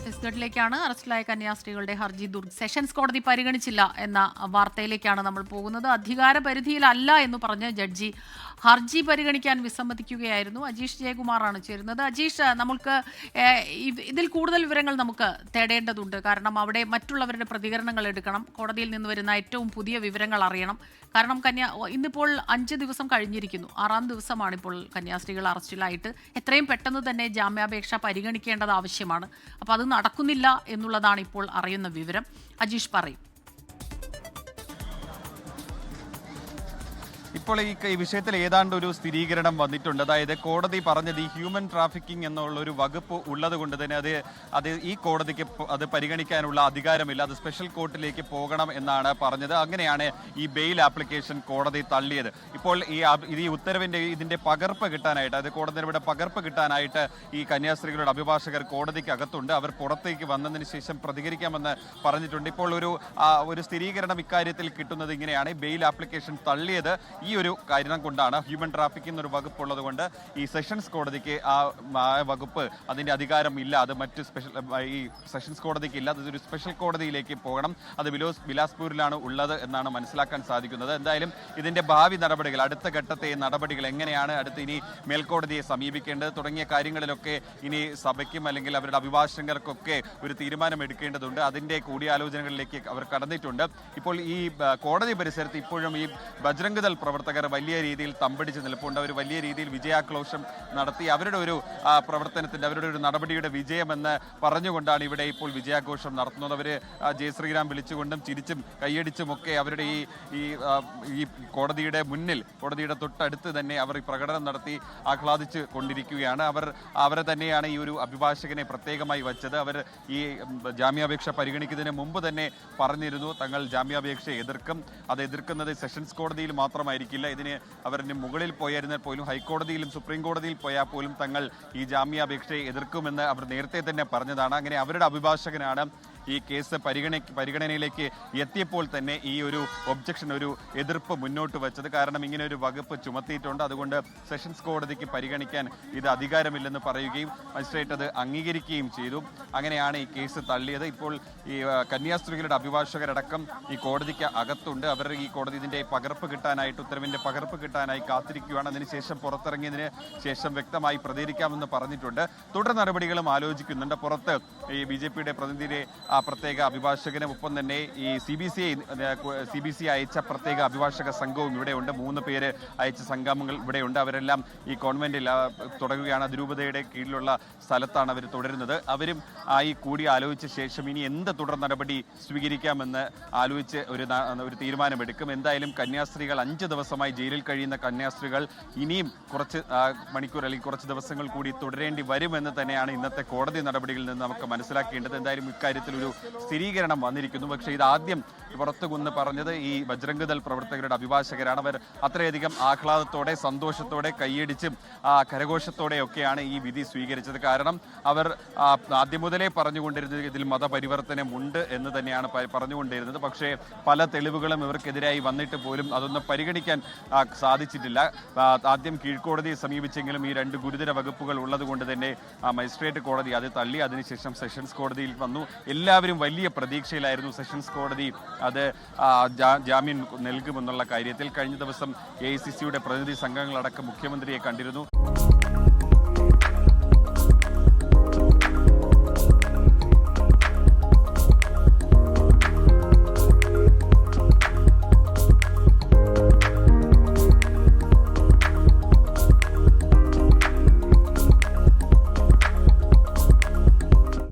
ഛത്തീസ്ഗഡിലേക്കാണ്. അറസ്റ്റിലായ കന്യാസ്ത്രീകളുടെ ഹർജി ദുർഗ് സെഷൻസ് കോടതി പരിഗണിച്ചില്ല എന്ന വാർത്തയിലേക്കാണ് നമ്മൾ പോകുന്നത്. അധികാര പരിധിയിലല്ല എന്ന് പറഞ്ഞ് ജഡ്ജി ഹർജി പരിഗണിക്കാൻ വിസമ്മതിക്കുകയായിരുന്നു. അജീഷ് ജയകുമാറാണ് ചേരുന്നത്. അജീഷ്, നമുക്ക് ഇതിൽ കൂടുതൽ വിവരങ്ങൾ നമുക്ക് തേടേണ്ടതുണ്ട്. കാരണം അവിടെ മറ്റുള്ളവരുടെ പ്രതികരണങ്ങൾ എടുക്കണം, കോടതിയിൽ നിന്ന് വരുന്ന ഏറ്റവും പുതിയ വിവരങ്ങൾ അറിയണം. കാരണം ഇന്നിപ്പോൾ 5 ദിവസം കഴിഞ്ഞിരിക്കുന്നു, 6ാം ദിവസമാണ് ഇപ്പോൾ കന്യാസ്ത്രീകൾ അറസ്റ്റിലായിട്ട്. എത്രയും പെട്ടെന്ന് തന്നെ ജാമ്യാപേക്ഷ പരിഗണിക്കേണ്ടത് ആവശ്യമാണ്. അപ്പോൾ അത് നടക്കുന്നില്ല എന്നുള്ളതാണ് ഇപ്പോൾ അറിയുന്ന വിവരം. അജീഷ് പറയും. ഇപ്പോൾ ഈ വിഷയത്തിൽ ഏതാണ്ട് ഒരു സ്ഥിരീകരണം വന്നിട്ടുണ്ട്. അതായത് കോടതി പറഞ്ഞത് ഈ ഹ്യൂമൻ ട്രാഫിക്കിംഗ് എന്നുള്ള ഒരു വകുപ്പ് ഉള്ളത് കൊണ്ട് തന്നെ അത് ഈ കോടതിക്ക് അത് പരിഗണിക്കാനുള്ള അധികാരമില്ല, അത് സ്പെഷ്യൽ കോർട്ടിലേക്ക് പോകണം എന്നാണ് പറഞ്ഞത്. അങ്ങനെയാണ് ഈ ബെയിൽ ആപ്ലിക്കേഷൻ കോടതി തള്ളിയത്. ഇപ്പോൾ ഈ ഉത്തരവിന്റെ ഇതിന്റെ പകർപ്പ് കിട്ടാനായിട്ട്, അത് കോടതിയുടെ പകർപ്പ് കിട്ടാനായിട്ട് ഈ കന്യാസ്ത്രീകളുടെ അഭിഭാഷകർ കോടതിക്ക് അകത്തുണ്ട്. അവർ പുറത്തേക്ക് വന്നതിന് ശേഷം പ്രതികരിക്കാമെന്ന് പറഞ്ഞിട്ടുണ്ട്. ഇപ്പോൾ ഒരു സ്ഥിരീകരണം ഇക്കാര്യത്തിൽ കിട്ടുന്നത് ഇങ്ങനെയാണ്. ബെയിൽ ആപ്ലിക്കേഷൻ തള്ളിയത് ഈ ഒരു കാരണം കൊണ്ടാണ്. ഹ്യൂമൻ ട്രാഫിക്കിംഗ് എന്നൊരു വകുപ്പ് ഉള്ളത് കൊണ്ട് ഈ സെഷൻസ് കോടതിക്ക് ആ വകുപ്പ് അതിന്റെ അധികാരം ഇല്ല. അത് മറ്റ് ഈ സെഷൻസ് കോടതിക്ക് ഇല്ല. അതൊരു സ്പെഷ്യൽ കോടതിയിലേക്ക് പോകണം. അത് ബിലാസ്പൂരിലാണ് ഉള്ളത് എന്നാണ് മനസ്സിലാക്കാൻ സാധിക്കുന്നത്. എന്തായാലും ഇതിന്റെ ഭാവി നടപടികൾ, അടുത്ത ഘട്ടത്തെ നടപടികൾ എങ്ങനെയാണ്, അടുത്ത് ഇനി മേൽക്കോടതിയെ സമീപിക്കേണ്ടത് തുടങ്ങിയ കാര്യങ്ങളിലൊക്കെ ഇനി സഭയ്ക്കും അല്ലെങ്കിൽ അവരുടെ അഭിഭാഷകർക്കൊക്കെ ഒരു തീരുമാനം എടുക്കേണ്ടതുണ്ട്. അതിന്റെ കൂടിയാലോചനകളിലേക്ക് അവർ കടന്നിട്ടുണ്ട്. ഇപ്പോൾ ഈ കോടതി പരിസരത്ത് ഇപ്പോഴും ഈ ബജ്രംഗ് ദൾ പ്രവർത്തകർ വലിയ രീതിയിൽ തമ്പടിച്ച് നിൽപ്പുണ്ട്. അവർ വലിയ രീതിയിൽ വിജയാഘോഷം നടത്തി. അവരുടെ ഒരു പ്രവർത്തനത്തിന്റെ, അവരുടെ ഒരു നടപടിയുടെ വിജയമെന്ന് പറഞ്ഞുകൊണ്ടാണ് ഇവിടെ ഇപ്പോൾ വിജയാഘോഷം നടത്തുന്നത്. അവർ ജയ് ശ്രീറാം വിളിച്ചുകൊണ്ടും ചിരിച്ചും കൈയടിച്ചുമൊക്കെ അവരുടെ ഈ കോടതിയുടെ മുന്നിൽ, കോടതിയുടെ തൊട്ടടുത്ത് തന്നെ അവർ പ്രകടനം നടത്തി ആഹ്ലാദിച്ച് കൊണ്ടിരിക്കുകയാണ്. അവരെ തന്നെയാണ് ഈ ഒരു അഭിഭാഷകനെ പ്രത്യേകമായി വച്ചത്. അവർ ഈ ജാമ്യാപേക്ഷ പരിഗണിക്കുന്നതിന് മുമ്പ് തന്നെ പറഞ്ഞിരുന്നു തങ്ങൾ ജാമ്യാപേക്ഷ എതിർക്കും. അത് എതിർക്കുന്നത് സെഷൻസ് കോടതിയിൽ മാത്രമായിരിക്കില്ല. ഇതിന് അവരുടെ മുകളിൽ പോയായിരുന്നാൽ പോലും ഹൈക്കോടതിയിലും സുപ്രീം കോടതിയിൽ പോയാൽ പോലും തങ്ങൾ ഈ ജാമ്യാപേക്ഷയെ എതിർക്കുമെന്ന് അവർ നേരത്തെ തന്നെ പറഞ്ഞതാണ്. അങ്ങനെ അവരുടെ അഭിഭാഷകനാണ് ഈ കേസ് പരിഗണനയിലേക്ക് എത്തിയപ്പോൾ തന്നെ ഈ ഒരു ഒബ്ജക്ഷൻ, ഒരു എതിർപ്പ് മുന്നോട്ട് വെച്ചത്. കാരണം ഇങ്ങനെ ഒരു വകുപ്പ് ചുമത്തിയിട്ടുണ്ട്, അതുകൊണ്ട് സെഷൻസ് കോടതിക്ക് പരിഗണിക്കാൻ ഇത് അധികാരമില്ലെന്ന് പറയുകയും മജിസ്ട്രേറ്റ് അത് അംഗീകരിക്കുകയും ചെയ്തു. അങ്ങനെയാണ് ഈ കേസ് തള്ളിയത്. ഇപ്പോൾ ഈ കന്യാസ്ത്രീകളുടെ അഭിഭാഷകരടക്കം ഈ കോടതിക്ക് അകത്തുണ്ട്. അവർ ഈ കോടതി ഇതിന്റെ പകർപ്പ് കിട്ടാനായിട്ട്, ഉത്തരവിന്റെ പകർപ്പ് കിട്ടാനായി കാത്തിരിക്കുകയാണ്. അതിനുശേഷം പുറത്തിറങ്ങിയതിന് ശേഷം വ്യക്തമായി പ്രതികരിക്കാമെന്ന് പറഞ്ഞിട്ടുണ്ട്. തുടർ നടപടികളും ആലോചിക്കുന്നുണ്ട്. പുറത്ത് ഈ BJPയുടെ പ്രതിനിധിയെ പ്രത്യേക അഭിഭാഷകനും ഒപ്പം തന്നെ ഈ CBC അയച്ച പ്രത്യേക അഭിഭാഷക സംഘവും ഇവിടെയുണ്ട്. 3 പേര് അയച്ച സംഗമങ്ങൾ ഇവിടെയുണ്ട്. അവരെല്ലാം ഈ കോൺവെന്റിൽ തുടരുകയാണ്. അതിരൂപതയുടെ കീഴിലുള്ള സ്ഥലത്താണ് അവർ തുടരുന്നത്. അവരും ഈ കൂടി ആലോചിച്ച ശേഷം ഇനി എന്ത് തുടർ നടപടി സ്വീകരിക്കാമെന്ന് ആലോചിച്ച് ഒരു തീരുമാനമെടുക്കും. എന്തായാലും കന്യാസ്ത്രീകൾ 5 ദിവസമായി ജയിലിൽ കഴിയുന്ന കന്യാസ്ത്രീകൾ ഇനിയും കുറച്ച് മണിക്കൂർ അല്ലെങ്കിൽ കുറച്ച് ദിവസങ്ങൾ കൂടി തുടരേണ്ടി വരുമെന്ന് തന്നെയാണ് ഇന്നത്തെ കോടതി നടപടികളിൽ നിന്ന് നമുക്ക് മനസ്സിലാക്കേണ്ടത്. എന്തായാലും ഇക്കാര്യത്തിൽ ഒരു സ്ഥിരീകരണം വന്നിരിക്കുന്നു. പക്ഷേ ഇതാദ്യം പുറത്തുകൊന്ന് പറഞ്ഞത് ഈ ബജ്രംഗ് ദൾ പ്രവർത്തകരുടെ അഭിഭാഷകരാണ്. അവർ അത്രയധികം ആഹ്ലാദത്തോടെ, സന്തോഷത്തോടെ, കൈയടിച്ചും കരഘോഷത്തോടെയൊക്കെയാണ് ഈ വിധി സ്വീകരിച്ചത്. കാരണം അവർ ആദ്യം മുതലേ പറഞ്ഞുകൊണ്ടിരുന്നത് ഇതിൽ മതപരിവർത്തനമുണ്ട് എന്ന് തന്നെയാണ് പറഞ്ഞുകൊണ്ടിരുന്നത്. പക്ഷേ പല തെളിവുകളും ഇവർക്കെതിരായി വന്നിട്ട് പോലും അതൊന്നും പരിഗണിക്കാൻ സാധിച്ചിട്ടില്ല. ആദ്യം കീഴ്ക്കോടതിയെ സമീപിച്ചെങ്കിലും ഈ 2 ഗുരുതര വകുപ്പുകൾ ഉള്ളത് കൊണ്ട് തന്നെ മജിസ്ട്രേറ്റ് കോടതി അത് തള്ളി. അതിനുശേഷം സെഷൻസ് കോടതിയിൽ വന്നു. എല്ലാവരും വലിയ പ്രതീക്ഷയിലായിരുന്നു സെഷൻസ് കോടതി അത് ജാമ്യം നൽകുമെന്നുള്ള കാര്യത്തിൽ. കഴിഞ്ഞ ദിവസം AICCയുടെ പ്രതിനിധി സംഘങ്ങളടക്കം മുഖ്യമന്ത്രിയെ കണ്ടിരുന്നു.